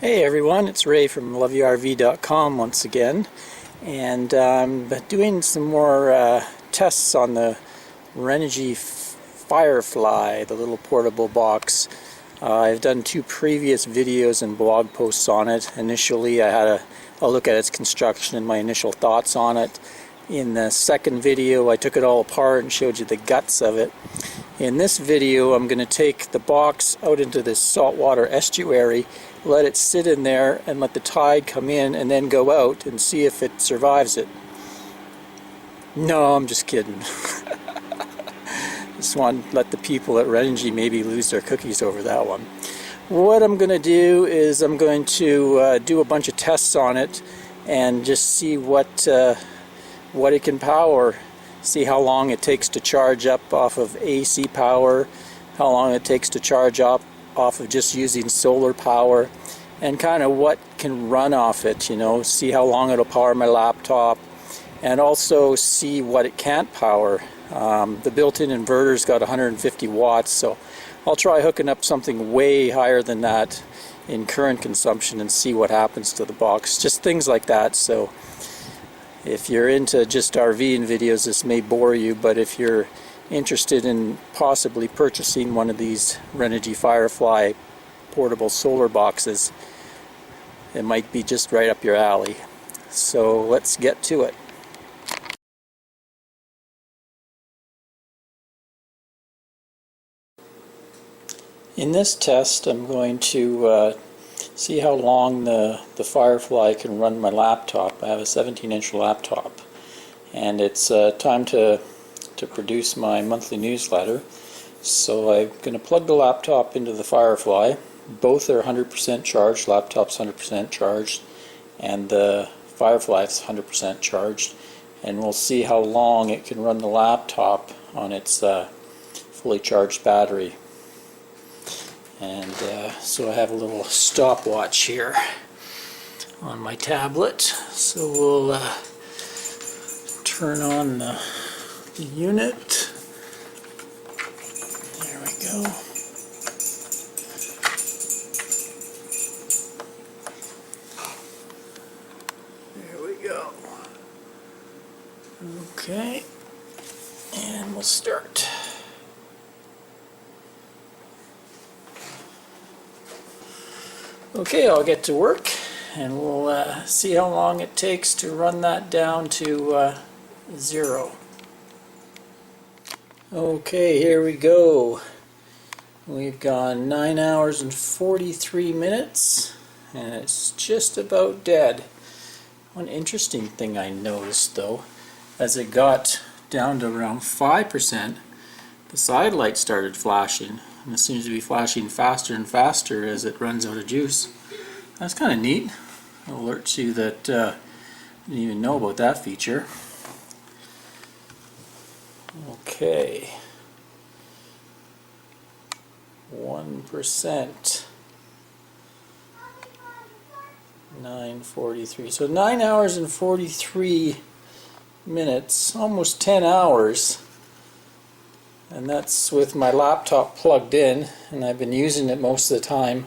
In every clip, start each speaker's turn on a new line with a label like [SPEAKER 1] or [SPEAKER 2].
[SPEAKER 1] Hey everyone, it's Ray from loveyourrv.com once again, and I'm doing some more tests on the Renogy Firefly, the little portable box. I've done two previous videos and blog posts on it. Initially I had a look at its construction and my initial thoughts on it. In the second video I took it all apart and showed you the guts of it. In this video I'm going to take the box out into this saltwater estuary, let it sit in there and let the tide come in and then go out and see if it survives it. No, I'm just kidding. Just want to let the people at Renogy maybe lose their cookies over that one. What I'm going to do is I'm going to do a bunch of tests on it and just see what it can power. See how long it takes to charge up off of AC power, how long it takes to charge up off of just using solar power, and kind of what can run off it, you know, see how long it'll power my laptop, and also see what it can't power. The built-in inverter's got 150 watts, so I'll try hooking up something way higher than that in current consumption and see what happens to the box. Just things like that. So if you're into just RVing videos, this may bore you, but if you're interested in possibly purchasing one of these Renogy Firefly portable solar boxes, it might be just right up your alley. So let's get to it. In this test I'm going to see how long the Firefly can run my laptop. I have a 17-inch laptop, and it's time to produce my monthly newsletter. So I'm going to plug the laptop into the Firefly. Both are 100% charged. Laptop's 100% charged and the Firefly's 100% charged, and we'll see how long it can run the laptop on its fully charged battery. And so I have a little stopwatch here on my tablet. So we'll turn on the unit. There we go. There we go. Okay. And we'll start. Okay, I'll get to work and we'll see how long it takes to run that down to 0. Okay, here we go. We've gone 9 hours and 43 minutes and it's just about dead. One interesting thing I noticed though, as it got down to around 5%, the side light started flashing. And it seems to be flashing faster and faster as it runs out of juice. That's kind of neat. It alerts you that you didn't even know about that feature. Okay. 1%. 9:43. So 9 hours and 43 minutes, almost 10 hours. And that's with my laptop plugged in, and I've been using it most of the time.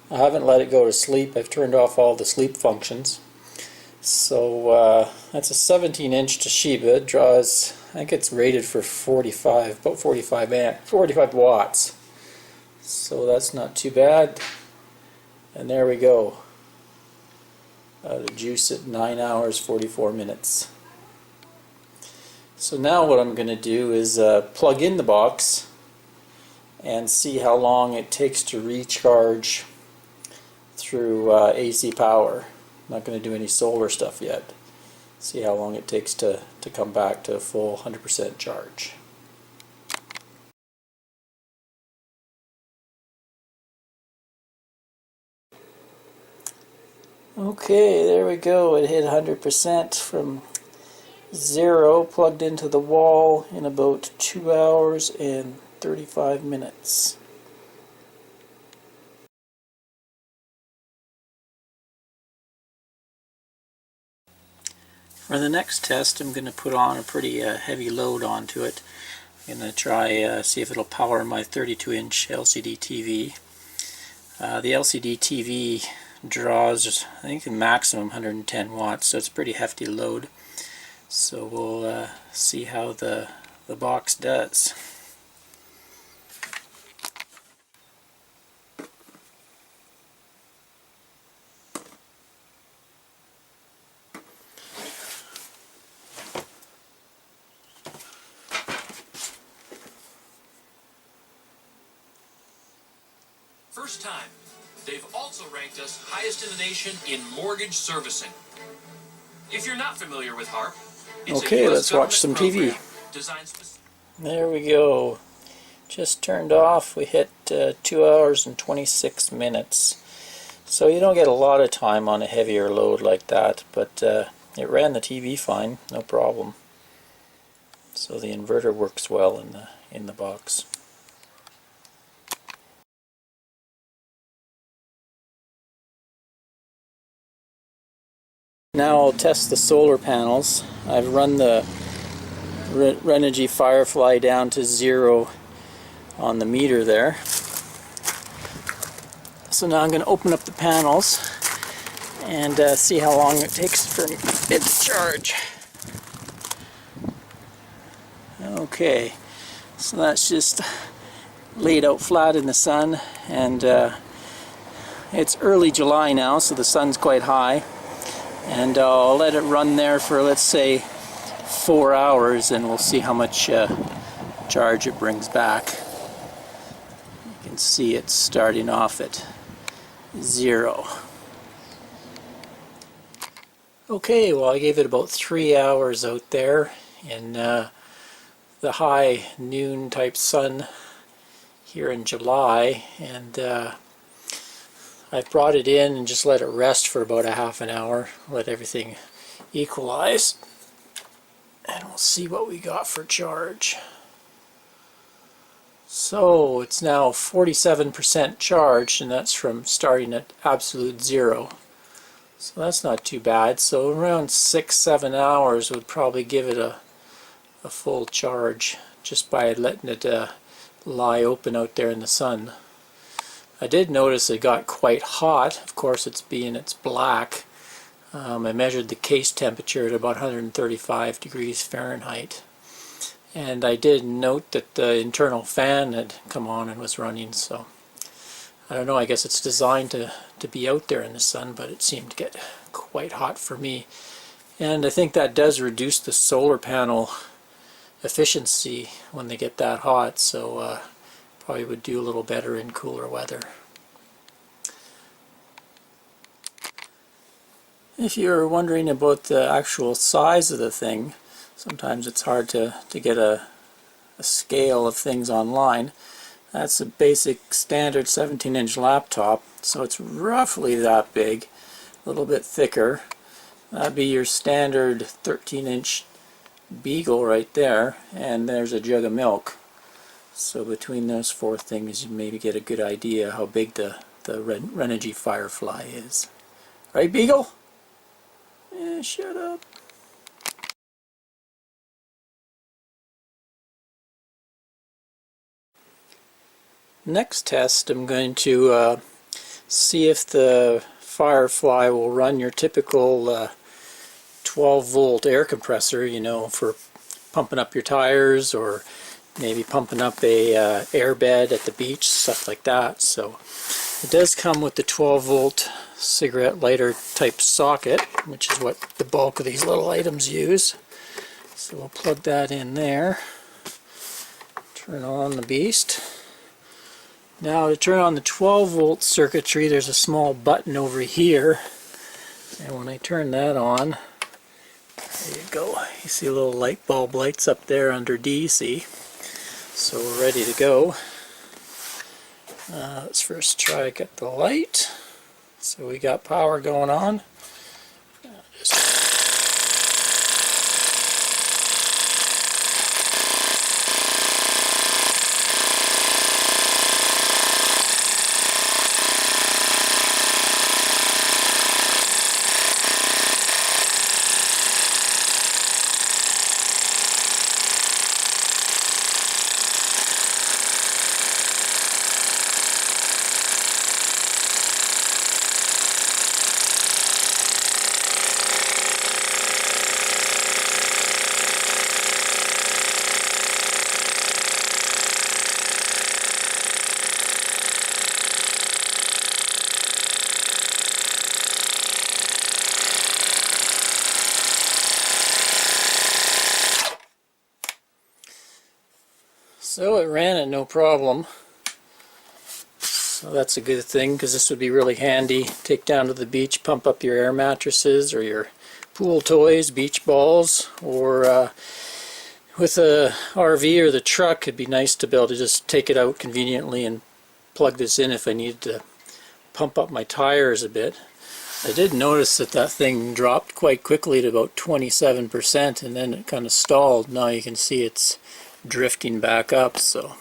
[SPEAKER 1] I haven't let it go to sleep. I've turned off all the sleep functions. So that's a 17-inch Toshiba. It draws, I think it's rated for 45 watts. So that's not too bad. And there we go. Out of juice at 9 hours 44 minutes. So now what I'm going to do is plug in the box and see how long it takes to recharge through AC power. I'm not going to do any solar stuff yet. See how long it takes to come back to a full 100% charge. Okay, there we go. It hit 100% from 0, plugged into the wall in about 2 hours and 35 minutes. For the next test, I'm going to put on a pretty heavy load onto it. I'm going to try see if it'll power my 32-inch LCD TV. The LCD TV draws, I think, the maximum 110 watts, so it's a pretty hefty load. So we'll see how the box does.
[SPEAKER 2] First time. They've also ranked us highest in the nation in mortgage servicing. If you're not familiar with HARP, it's
[SPEAKER 1] okay,
[SPEAKER 2] a US
[SPEAKER 1] let's watch some TV. There we go. Just turned off. We hit 2 hours and 26 minutes. So you don't get a lot of time on a heavier load like that, but it ran the TV fine, no problem. So the inverter works well in the box. Now I'll test the solar panels. I've run the Renogy Firefly down to 0 on the meter there. So now I'm going to open up the panels and see how long it takes for it to charge. Okay, so that's just laid out flat in the sun, and it's early July now, so the sun's quite high. And I'll let it run there for, let's say, 4 hours, and we'll see how much charge it brings back. You can see it's starting off at 0. Okay, well, I gave it about 3 hours out there in the high noon type sun here in July, and I've brought it in and just let it rest for about a half an hour, let everything equalize, and we'll see what we got for charge. So it's now 47% charged, and that's from starting at absolute 0. So that's not too bad. So around 6-7 hours would probably give it a full charge just by letting it lie open out there in the sun. I did notice it got quite hot. Of course, it's black. I measured the case temperature at about 135 degrees Fahrenheit. And I did note that the internal fan had come on and was running, so I don't know, I guess it's designed to be out there in the sun, but it seemed to get quite hot for me. And I think that does reduce the solar panel efficiency when they get that hot, so probably would do a little better in cooler weather. If you're wondering about the actual size of the thing, sometimes it's hard to get a scale of things online. That's a basic standard 17-inch laptop, so it's roughly that big, a little bit thicker. That'd be your standard 13-inch beagle right there, and there's a jug of milk. So between those 4 things, you maybe get a good idea how big the Renogy Firefly is. Right, Beagle? Yeah, shut up. Next test, I'm going to see if the Firefly will run your typical 12-volt air compressor, you know, for pumping up your tires, or maybe pumping up a airbed at the beach, stuff like that. So it does come with the 12-volt cigarette lighter type socket, which is what the bulk of these little items use. So we'll plug that in there, turn on the beast. Now to turn on the 12-volt circuitry, there's a small button over here, and when I turn that on, there you go, you see a little light bulb lights up there under DC. So we're ready to go. Let's first try get the light. So we got power going on. So it ran it no problem. So that's a good thing, because this would be really handy. Take down to the beach, pump up your air mattresses or your pool toys, beach balls, or with a RV or the truck, it'd be nice to be able to just take it out conveniently and plug this in if I needed to pump up my tires a bit. I did notice that that thing dropped quite quickly to about 27%, and then it kind of stalled. Now you can see it's drifting back up, so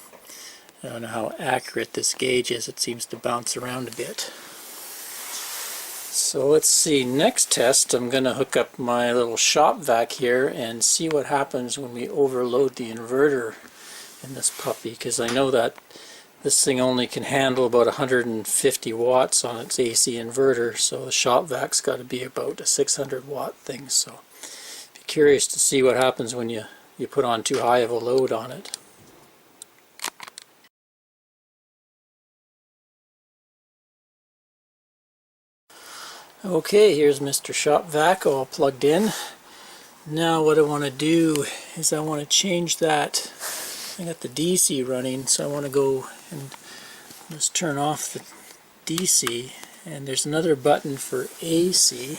[SPEAKER 1] I don't know how accurate this gauge is. It seems to bounce around a bit. So let's see, next test I'm going to hook up my little shop vac here and see what happens when we overload the inverter in this puppy, because I know that this thing only can handle about 150 watts on its AC inverter, so the shop vac's got to be about a 600 watt thing. So be curious to see what happens when you put on too high of a load on it. Okay, here's Mr. Shop Vac all plugged in. Now what I want to do is I want to change that. I got the DC running, so I want to go and just turn off the DC, and there's another button for AC.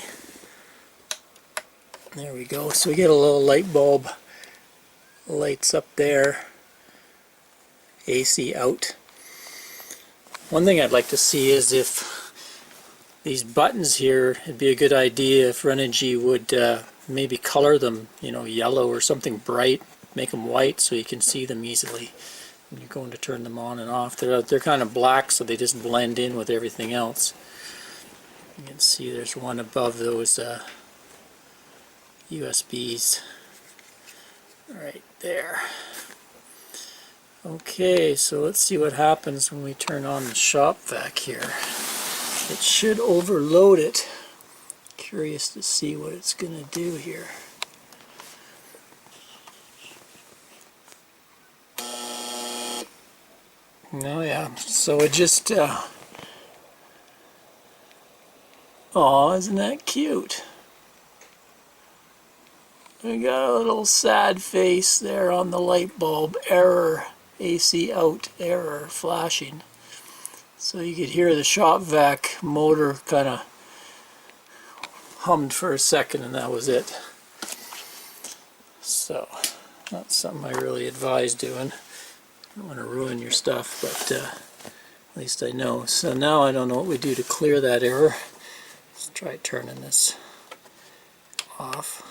[SPEAKER 1] There we go. So we get a little light bulb lights up there. AC out. One thing I'd like to see is if these buttons here, it'd be a good idea if Renogy would maybe color them, you know, yellow or something bright, make them white so you can see them easily when you're going to turn them on and off. They're kind of black, so they just blend in with everything else. You can see there's one above those USBs right there. Okay, so let's see what happens when we turn on the shop vac here. It should overload it. Curious to see what it's going to do here. Oh yeah, so it just oh, isn't that cute? We got a little sad face there on the light bulb. Error, AC out, error, flashing. So you could hear the shop vac motor kind of hummed for a second, and that was it. So not something I really advise doing. I don't want to ruin your stuff, but at least I know. So now I don't know what we do to clear that error. Let's try turning this off.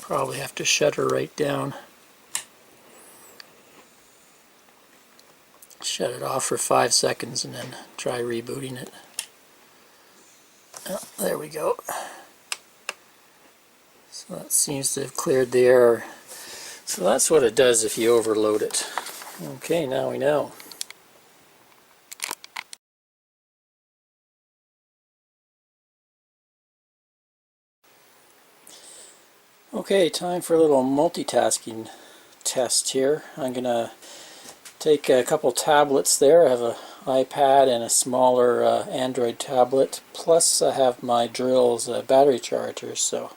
[SPEAKER 1] Probably have to shut her right down. Shut it off for 5 seconds and then try rebooting it. Oh, there we go. So that seems to have cleared the error. So that's what it does if you overload it. Okay, now we know. Okay, time for a little multitasking test here. I'm going to take a couple tablets there. I have an iPad and a smaller Android tablet, plus I have my drills battery chargers. So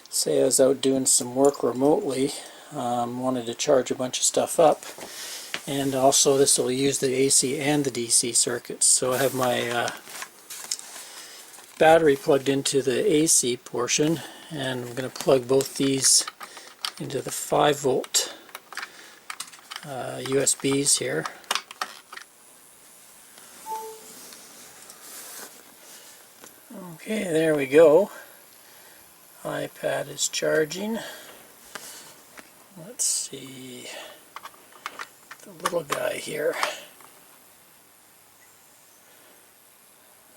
[SPEAKER 1] say I was out doing some work remotely, wanted to charge a bunch of stuff up, and also this will use the AC and the DC circuits. So I have my battery plugged into the AC portion, and I'm going to plug both these into the 5 volt USBs here. Okay, there we go. iPad is charging. Let's see the little guy here.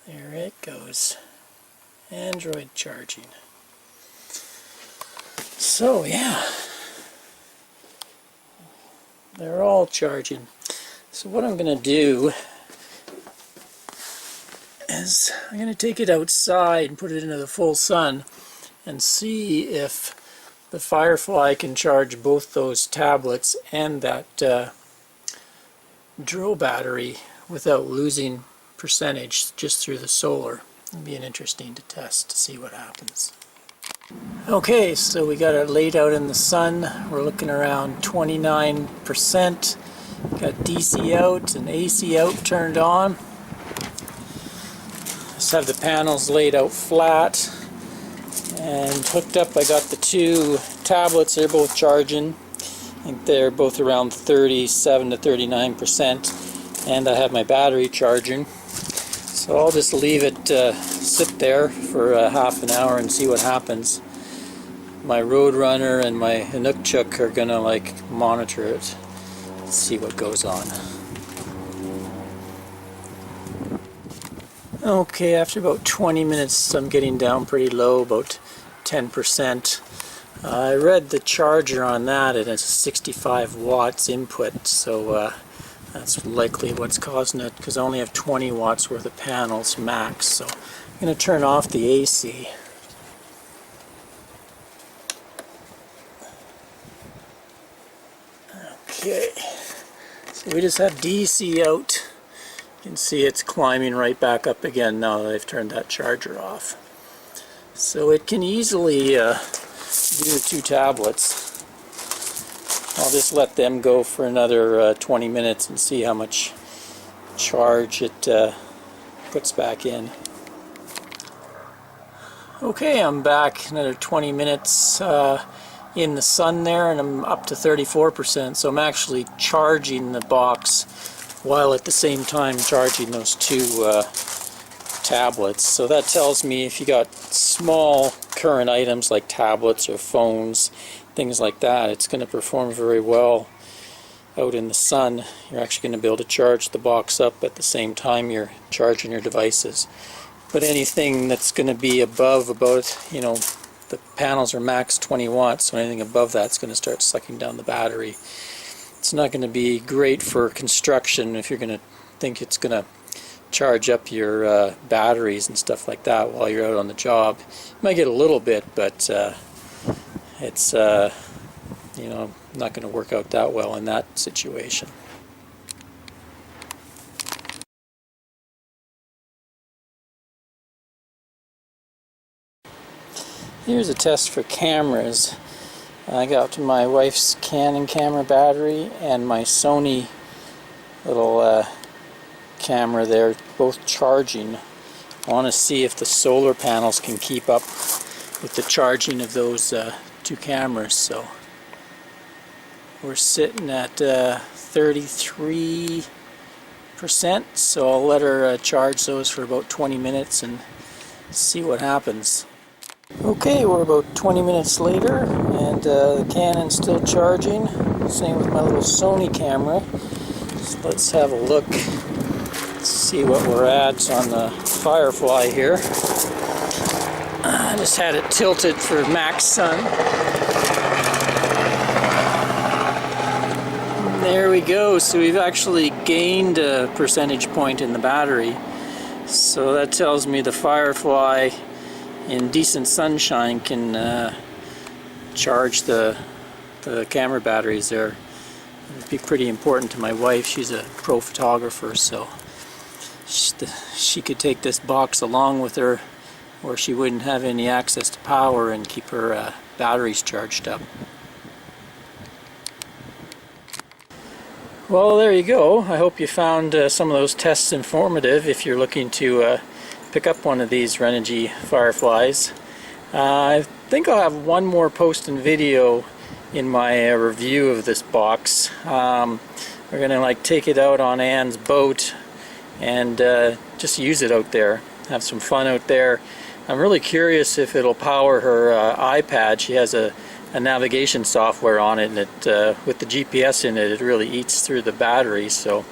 [SPEAKER 1] There it goes. Android charging. So yeah, they're all charging. So what I'm going to do is I'm going to take it outside and put it into the full sun and see if the Firefly can charge both those tablets and that drill battery without losing percentage just through the solar. It'll be an interesting to test to see what happens. Okay, so we got it laid out in the sun. We're looking around 29%. Got DC out and AC out turned on. Just have the panels laid out flat and hooked up. I got the two tablets. They're both charging. I think they're both around 37 to 39%. And I have my battery charging. So I'll just leave it sit there for half an hour and see what happens. My Roadrunner and my Inukchuk are gonna monitor it, see what goes on. Okay, after about 20 minutes I'm getting down pretty low, about 10%. I read the charger on that and it's 65 watts input, so that's likely what's causing it, because I only have 20 watts worth of panels max. So I'm going to turn off the AC. Okay, so we just have DC out. You can see it's climbing right back up again now that I've turned that charger off. So it can easily do the two tablets. I'll just let them go for another 20 minutes and see how much charge it puts back in. Okay, I'm back another 20 minutes in the sun there, and I'm up to 34%, so I'm actually charging the box while at the same time charging those two tablets. So that tells me if you got small current items like tablets or phones, things like that, it's going to perform very well out in the sun. You're actually going to be able to charge the box up at the same time you're charging your devices. But anything that's going to be above about, the panels are max 20 watts, so anything above that's going to start sucking down the battery. It's not going to be great for construction if you're going to think it's going to charge up your batteries and stuff like that while you're out on the job. You might get a little bit, but it's not going to work out that well in that situation. Here's a test for cameras. I got my wife's Canon camera battery and my Sony little camera there, both charging. I want to see if the solar panels can keep up with the charging of those two cameras. So we're sitting at 33%, so I'll let her charge those for about 20 minutes and see what happens. Okay, we're about 20 minutes later and the Canon's still charging. Same with my little Sony camera. So let's have a look, see what we're at on the Firefly here. I just had it tilted for max sun. There we go, so we've actually gained a percentage point in the battery. So that tells me the Firefly in decent sunshine can charge the camera batteries there. It'd be pretty important to my wife. She's a pro photographer, so she could take this box along with her, or she wouldn't have any access to power and keep her batteries charged up. Well, there you go. I hope you found some of those tests informative if you're looking to pick up one of these Renogy Fireflies. I think I'll have one more post and video in my review of this box. We're gonna take it out on Anne's boat and just use it out there, have some fun out there. I'm really curious if it'll power her iPad. She has a navigation software on it, and it with the GPS in it, it really eats through the battery. So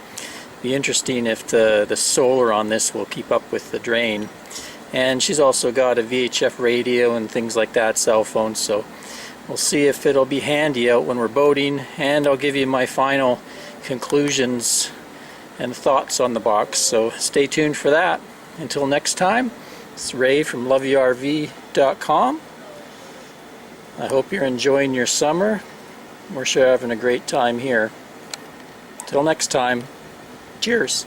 [SPEAKER 1] be interesting if the solar on this will keep up with the drain. And she's also got a VHF radio and things like that, cell phone, so we'll see if it'll be handy out when we're boating, and I'll give you my final conclusions and thoughts on the box, so stay tuned for that. Until next time, it's Ray from loveyourrv.com. I hope you're enjoying your summer. We're sure having a great time here. Till next time, cheers.